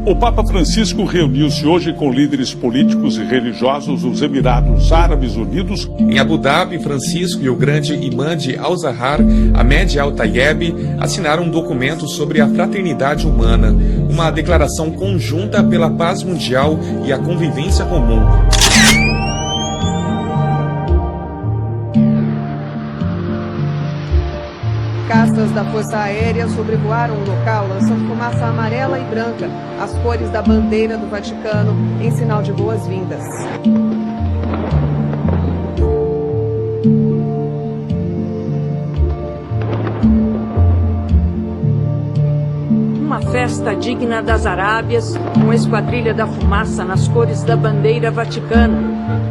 O Papa Francisco reuniu-se hoje com líderes políticos e religiosos dos Emirados Árabes Unidos. Em Abu Dhabi, Francisco e o grande imã de Al-Zahar, Ahmed Al-Tayeb, assinaram um documento sobre a fraternidade humana, uma declaração conjunta pela paz mundial e a convivência comum. Caças da Força Aérea sobrevoaram o local, lançando fumaça amarela e branca, as cores da bandeira do Vaticano, em sinal de boas-vindas. Uma festa digna das Arábias, com esquadrilha da fumaça nas cores da bandeira vaticana.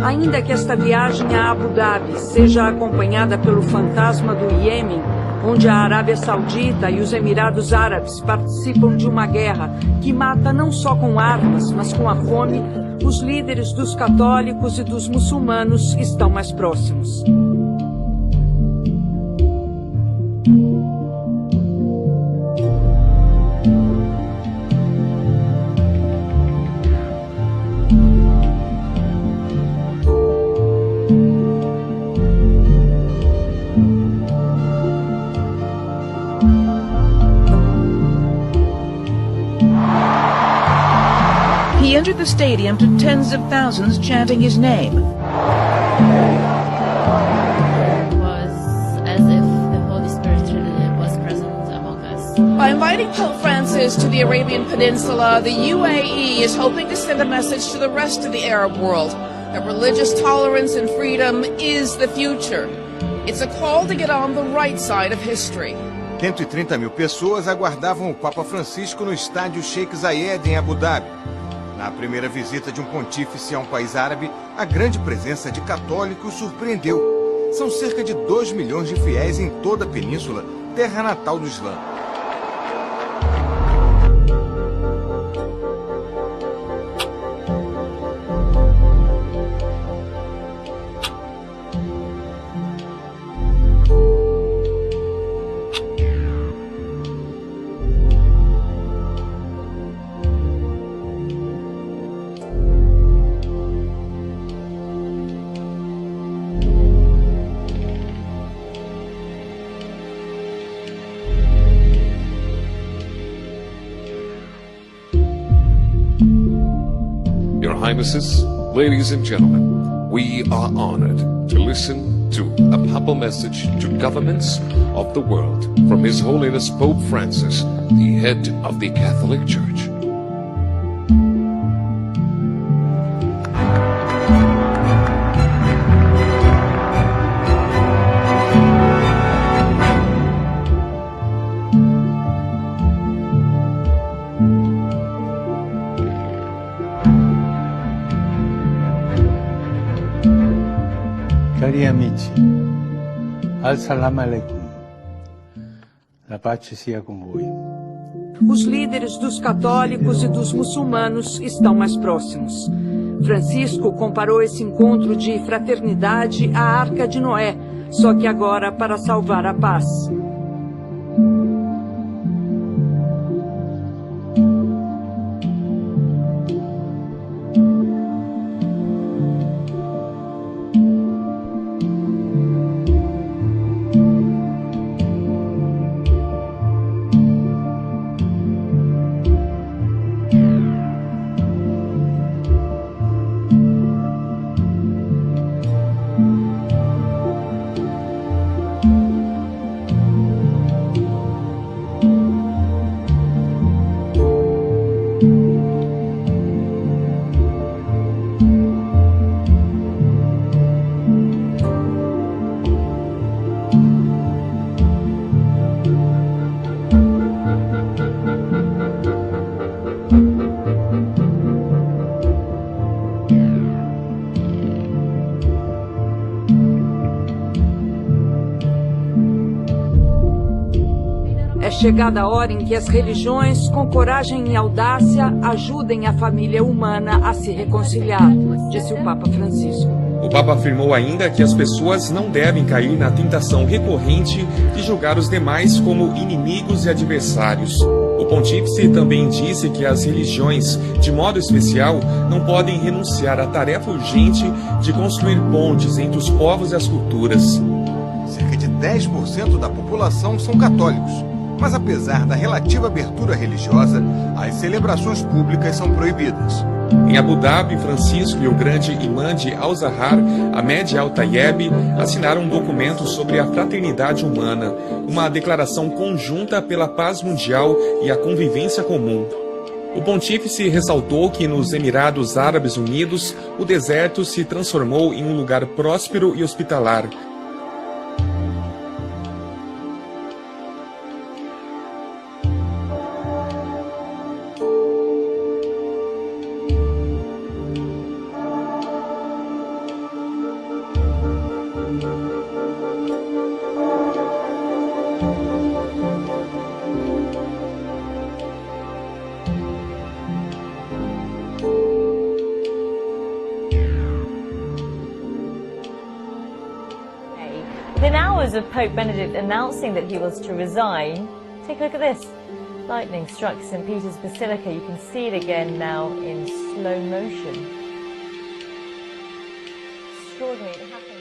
Ainda que esta viagem a Abu Dhabi seja acompanhada pelo fantasma do Iêmen, onde a Arábia Saudita e os Emirados Árabes participam de uma guerra que mata não só com armas, mas com a fome, os líderes dos católicos e dos muçulmanos estão mais próximos. He entered the stadium to tens of thousands chanting his name. It was as if the Holy Spirit was present among us. By inviting Pope Francis to the Arabian Peninsula, the UAE is hoping to send a message to the rest of the Arab world that religious tolerance and freedom is the future. It's a call to get on the right side of history. 130.000 pessoas aguardavam o Papa Francisco no estádio Sheikh Zayed, em Abu Dhabi. Na primeira visita de um pontífice a um país árabe, a grande presença de católicos surpreendeu. São cerca de 2 milhões de fiéis em toda a península, terra natal do Islã. Your Highnesses, ladies and gentlemen, we are honored to listen to a papal message to governments of the world from His Holiness Pope Francis, the head of the Catholic Church. Cari amici, Assalamu alaikum. La pace sia com voi. Os líderes dos católicos e dos muçulmanos estão mais próximos. Francisco comparou esse encontro de fraternidade à Arca de Noé, só que agora para salvar a paz. É chegada a hora em que as religiões, com coragem e audácia, ajudem a família humana a se reconciliar, disse o Papa Francisco. O Papa afirmou ainda que as pessoas não devem cair na tentação recorrente de julgar os demais como inimigos e adversários. O pontífice também disse que as religiões, de modo especial, não podem renunciar à tarefa urgente de construir pontes entre os povos e as culturas. Cerca de 10% da população são católicos, mas apesar da relativa abertura religiosa, as celebrações públicas são proibidas. Em Abu Dhabi, Francisco e o grande imã de Al-Azhar, Ahmed Al-Tayeb, assinaram um documento sobre a fraternidade humana, uma declaração conjunta pela paz mundial e a convivência comum. O pontífice ressaltou que nos Emirados Árabes Unidos, o deserto se transformou em um lugar próspero e hospitalar. Within hours of Pope Benedict announcing that he was to resign, take a look at this. Lightning struck St. Peter's Basilica. You can see it again now in slow motion. Extraordinary. It happened.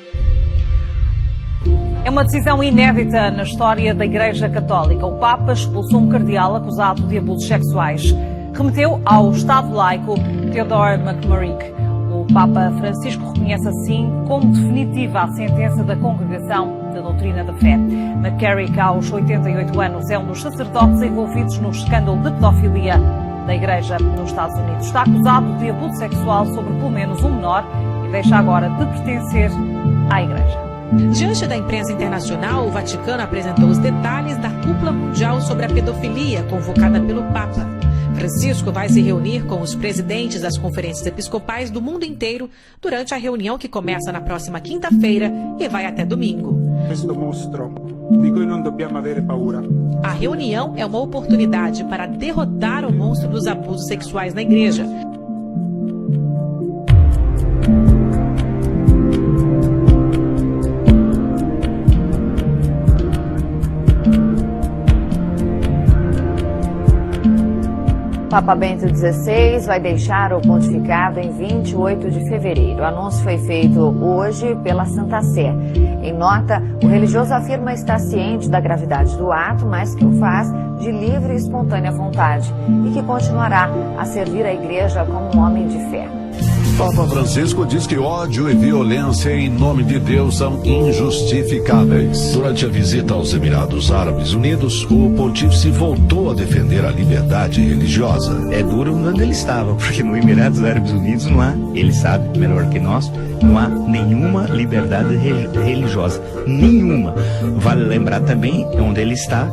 É uma decisão inédita na história da Igreja Católica. O Papa expulsou um cardeal acusado de abusos sexuais. Remeteu ao Estado laico Theodore McMurrick. O Papa Francisco reconhece assim como definitiva a sentença da Congregação da Doutrina da Fé. McCarrick, aos 88 anos, é um dos sacerdotes envolvidos no escândalo de pedofilia da Igreja nos Estados Unidos. Está acusado de abuso sexual sobre pelo menos um menor e deixa agora de pertencer à Igreja. Diante da imprensa internacional, o Vaticano apresentou os detalhes da cúpula mundial sobre a pedofilia convocada pelo Papa. Francisco vai se reunir com os presidentes das conferências episcopais do mundo inteiro durante a reunião que começa na próxima quinta-feira e vai até domingo. A reunião é uma oportunidade para derrotar o monstro dos abusos sexuais na igreja. Papa Bento XVI vai deixar o pontificado em 28 de fevereiro. O anúncio foi feito hoje pela Santa Sé. Em nota, o religioso afirma estar ciente da gravidade do ato, mas que o faz de livre e espontânea vontade e que continuará a servir a Igreja como um homem de fé. Papa Francisco diz que ódio e violência em nome de Deus são injustificáveis. Durante a visita aos Emirados Árabes Unidos, o pontífice voltou a defender a liberdade religiosa. É duro onde ele estava, porque no Emirados Árabes Unidos não há, ele sabe melhor que nós, não há nenhuma liberdade religiosa. Nenhuma. Vale lembrar também, onde ele está,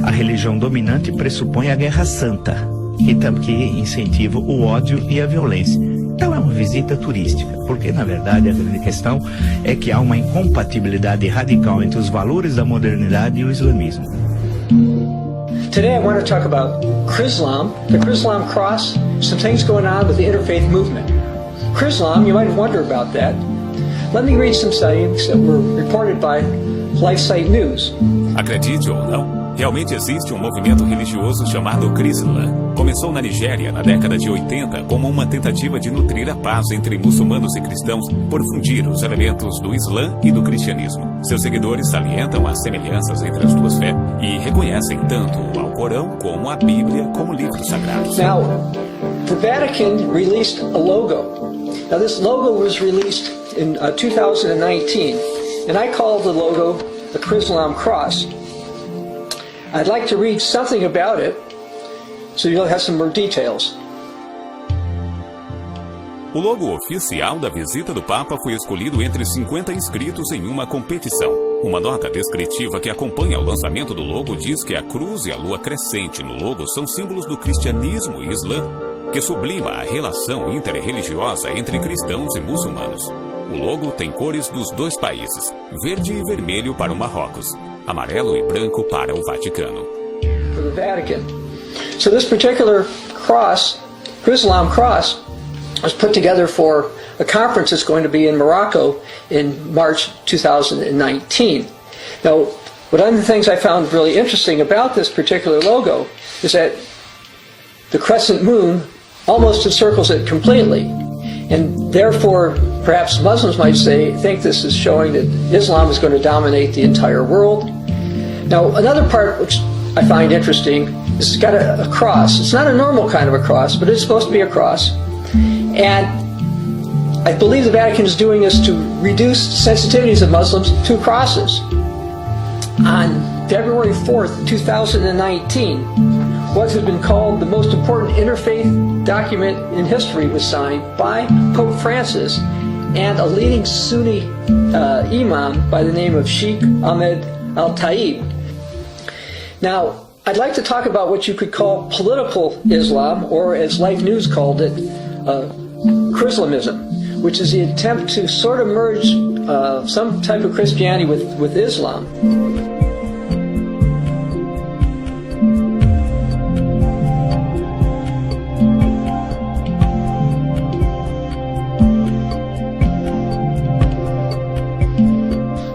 a religião dominante pressupõe a guerra santa, que incentiva o ódio e a violência. Então é uma visita turística, porque na verdade a grande questão é que há uma incompatibilidade radical entre os valores da modernidade e o islamismo. Today I want to talk about Chrislam, the Chrislam cross, some things going on with the interfaith movement. Chrislam, you might wonder about that. Let me read some studies that were reported by LifeSite News. Acredite ou não, realmente existe um movimento religioso chamado Chrislam. Começou na Nigéria na década de 80 como uma tentativa de nutrir a paz entre muçulmanos e cristãos por fundir os elementos do Islã e do cristianismo. Seus seguidores salientam as semelhanças entre as duas fés e reconhecem tanto o Alcorão como a Bíblia como livros sagrados. Now, the Vatican released a logo. Now this logo was released in 2019 and I call the logo the Chrislam Cross. I'd like to read something about it, so you'll have some more details. O logo oficial da visita do Papa foi escolhido entre 50 inscritos em uma competição. Uma nota descritiva que acompanha o lançamento do logo diz que a cruz e a lua crescente no logo são símbolos do cristianismo e islã, que sublima a relação interreligiosa entre cristãos e muçulmanos. O logo tem cores dos dois países, verde e vermelho para o Marrocos, amarelo e branco para o Vaticano. For the Vatican. So this particular cross, Chrislam cross, was put together for a conference that's going to be in Morocco in March 2019. Now, one of the things I found really interesting about this particular logo is that the crescent moon almost encircles it completely. And therefore, perhaps Muslims might think this is showing that Islam is going to dominate the entire world. Now, another part which I find interesting is it's got a cross. It's not a normal kind of a cross, but it's supposed to be a cross. And I believe the Vatican is doing this to reduce sensitivities of Muslims to crosses. On February 4th, 2019, what has been called the most important interfaith document in history was signed by Pope Francis and a leading Sunni imam by the name of Sheikh Ahmed Al-Taib. Now, I'd like to talk about what you could call political Islam, or as Life News called it, Chrislamism, which is the attempt to sort of merge some type of Christianity with Islam.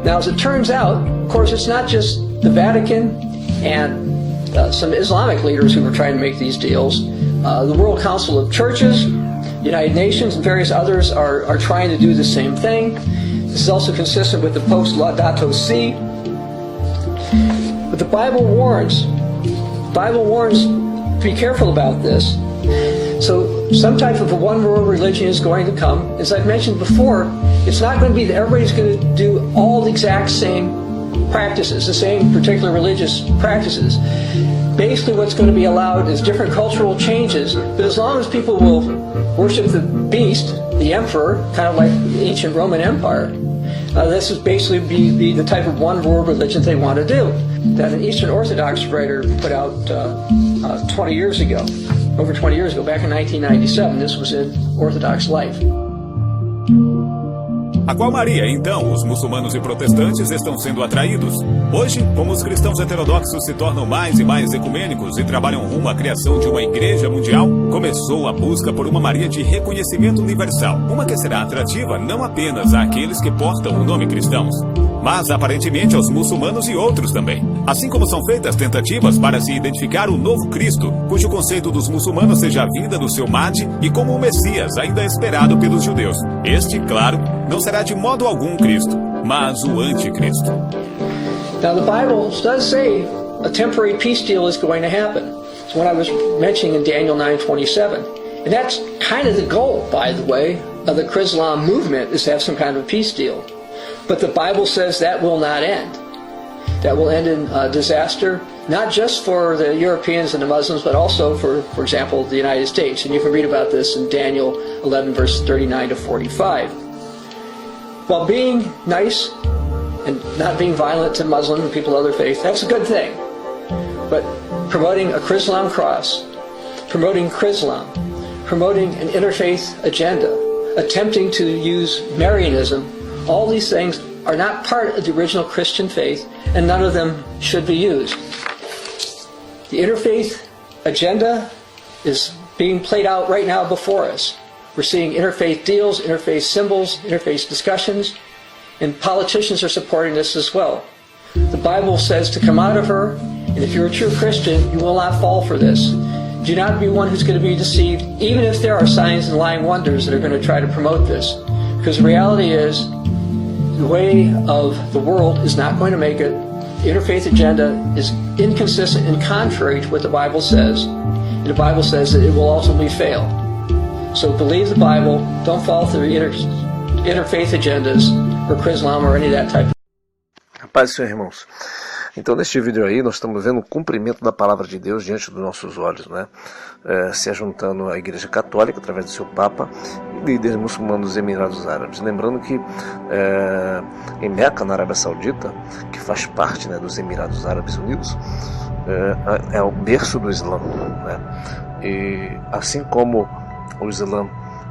Now, as it turns out, of course, it's not just the Vatican and some Islamic leaders who were trying to make these deals. The World Council of Churches, the United Nations, and various others are trying to do the same thing. This is also consistent with the Pope's Laudato Si. But the Bible warns to be careful about this. So some type of a one-world religion is going to come. As I've mentioned before, it's not going to be that everybody's going to do all the exact same practices, the same particular religious practices. Basically what's going to be allowed is different cultural changes, but as long as people will worship the beast, the emperor, kind of like the ancient Roman Empire, this is basically be the type of one-world religion they want to do. That an Eastern Orthodox writer put out 20 years ago, over 20 years ago, back in 1997. This was in Orthodox Life. A qual Maria, então, os muçulmanos e protestantes estão sendo atraídos? Hoje, como os cristãos heterodoxos se tornam mais e mais ecumênicos e trabalham rumo à criação de uma igreja mundial, começou a busca por uma Maria de reconhecimento universal, uma que será atrativa não apenas àqueles que portam o nome cristãos, mas aparentemente aos muçulmanos e outros também. Assim como são feitas tentativas para se identificar o novo Cristo, cujo conceito dos muçulmanos seja a vinda do seu Mahdi e como o Messias ainda esperado pelos judeus. Este, claro, não será de modo algum Cristo, mas o anticristo. Now the Bible does say a temporary peace deal is going to happen. It's what I was mentioning in Daniel 9:27. And that's kind of the goal, by the way, of the Chrislam movement, is to have some kind of a peace deal. But the Bible says that will not end. That will end in disaster, not just for the Europeans and the Muslims, but also for example, the United States. And you can read about this in Daniel 11, verse 39 to 45. While being nice and not being violent to Muslim and people of other faiths, that's a good thing. But promoting a Chrislam cross, promoting Chrislam, promoting an interfaith agenda, attempting to use Marianism, all these things are not part of the original Christian faith, and none of them should be used. The interfaith agenda is being played out right now before us. We're seeing interfaith deals, interfaith symbols, interfaith discussions, and politicians are supporting this as well. The Bible says to come out of her, and if you're a true Christian, you will not fall for this. Do not be one who's going to be deceived, even if there are signs and lying wonders that are going to try to promote this. Because the reality is, the way of the world is not going to make it. The interfaith agenda is inconsistent and contrary to what the Bible says. And the Bible says that it will ultimately fail. So believe the Bible, don't fall for the interfaith agendas or Chrislam or any of that type. Paz do Senhor, irmãos. Então, neste vídeo aí, nós estamos vendo o cumprimento da palavra de Deus diante dos nossos olhos, né? Se ajuntando à Igreja Católica, através do seu Papa, e líderes muçulmanos dos Emirados Árabes. Lembrando que em Meca, na Arábia Saudita, que faz parte, né, dos Emirados Árabes Unidos, é o berço do Islã, né? E assim como o Islã,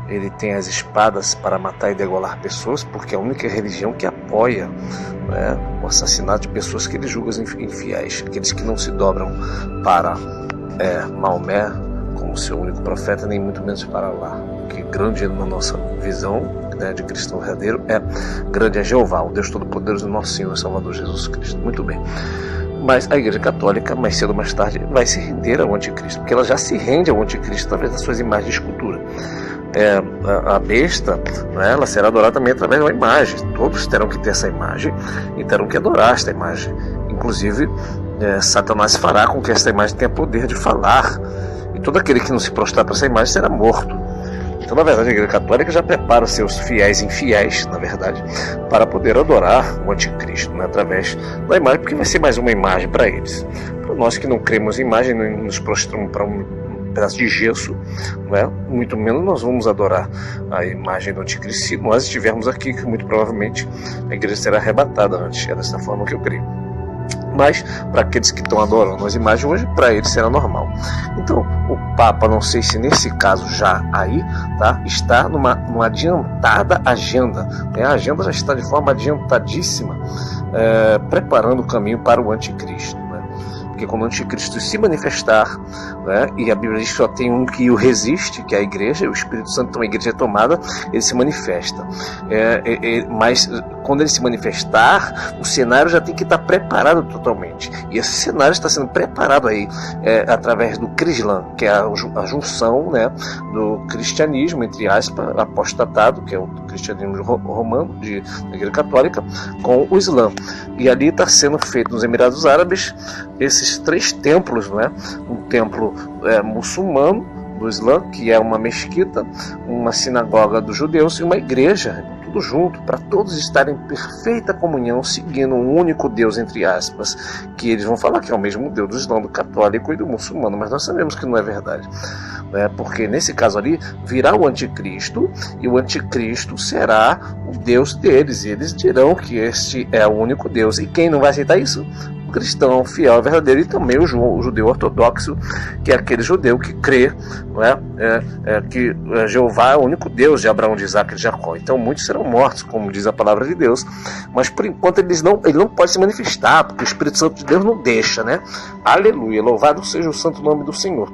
ele tem as espadas para matar e degolar pessoas, porque é a única religião que apoia, né, o assassinato de pessoas que ele julga infiéis, aqueles que não se dobram para Maomé, como seu único profeta, nem muito menos para lá. Que grande na nossa visão, né, de cristão verdadeiro grande é Jeová, o Deus Todo-Poderoso, nosso Senhor e Salvador Jesus Cristo. Muito bem. Mas a Igreja Católica, mais cedo ou mais tarde, vai se render ao anticristo, porque ela já se rende ao anticristo através das suas imagens de escultura. A besta, né, ela será adorada também através de uma imagem. Todos terão que ter essa imagem e terão que adorar esta imagem. Inclusive, Satanás fará com que esta imagem tenha poder de falar. E todo aquele que não se prostrar para essa imagem será morto. Então, na verdade, a Igreja Católica já prepara os seus fiéis infiéis, na verdade, para poder adorar o anticristo, né, através da imagem, porque vai ser mais uma imagem para eles. Para nós que não cremos em imagem, não nos prostramos para um pedaço de gesso, né, muito menos nós vamos adorar a imagem do anticristo. Se nós estivermos aqui, que muito provavelmente a igreja será arrebatada antes. É dessa forma que eu creio. Mas, para aqueles que estão adorando as imagens hoje, para eles será normal. Então, o Papa, não sei se nesse caso já aí, tá, está numa adiantada agenda. Né? A agenda já está de forma adiantadíssima, preparando o caminho para o anticristo. Porque quando o anticristo se manifestar, né, e a Bíblia diz que só tem um que o resiste, que é a igreja, o Espírito Santo, então a igreja é tomada, ele se manifesta. Mas quando ele se manifestar, o cenário já tem que estar preparado totalmente. E esse cenário está sendo preparado aí através do Crislam, que é a junção, né, do cristianismo, entre aspas, apostatado, que é o cristianismo romano, da Igreja Católica, com o Islã. E ali está sendo feito nos Emirados Árabes esses 3 templos, né? Um templo muçulmano do Islã, que é uma mesquita, uma sinagoga dos judeus e uma igreja, tudo junto, para todos estarem em perfeita comunhão, seguindo um único Deus, entre aspas, que eles vão falar que é o mesmo Deus do Islã, do católico e do muçulmano, mas nós sabemos que não é verdade. Porque nesse caso ali virá o anticristo, e o anticristo será o Deus deles, e eles dirão que este é o único Deus. E quem não vai aceitar isso? O cristão fiel, verdadeiro, e também o judeu ortodoxo, que é aquele judeu que crê, não é? Que Jeová é o único Deus de Abraão, de Isaac e de Jacó. Então muitos serão mortos, como diz a palavra de Deus, mas por enquanto ele não pode se manifestar, porque o Espírito Santo de Deus não deixa, né? Aleluia, louvado seja o santo nome do Senhor.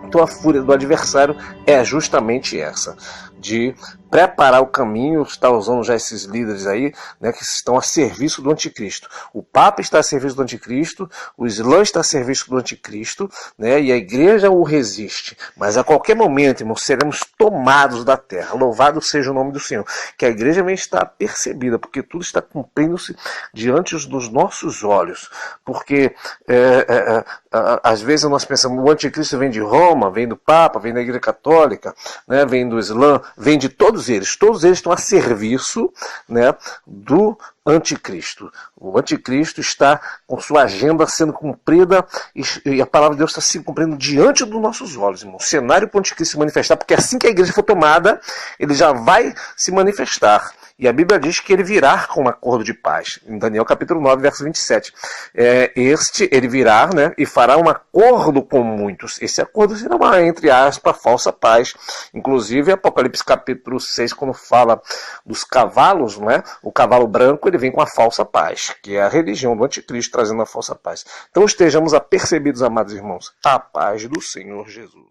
Então a fúria do adversário é justamente essa, de preparar o caminho, está usando já esses líderes aí, né, que estão a serviço do anticristo. O Papa está a serviço do anticristo, o Islã está a serviço do anticristo, né, e a igreja o resiste. Mas a qualquer momento, irmãos, seremos tomados da terra. Louvado seja o nome do Senhor. Que a igreja vem estar percebida, porque tudo está cumprindo-se diante dos nossos olhos. Porque às vezes nós pensamos, o anticristo vem de Roma, vem do Papa, vem da Igreja Católica, né, vem do Islã, vem de todos eles estão a serviço, né, do anticristo. O anticristo está com sua agenda sendo cumprida e a palavra de Deus está se cumprindo diante dos nossos olhos, irmão. O cenário para o anticristo se manifestar, porque assim que a igreja for tomada, ele já vai se manifestar. E a Bíblia diz que ele virá com um acordo de paz. Em Daniel capítulo 9, verso 27. Ele virá, né, e fará um acordo com muitos. Esse acordo será uma, entre aspas, falsa paz. Inclusive, Apocalipse capítulo 6, quando fala dos cavalos, não é? O cavalo branco, ele vem com a falsa paz, que é a religião do anticristo trazendo a falsa paz. Então estejamos apercebidos, amados irmãos, a paz do Senhor Jesus.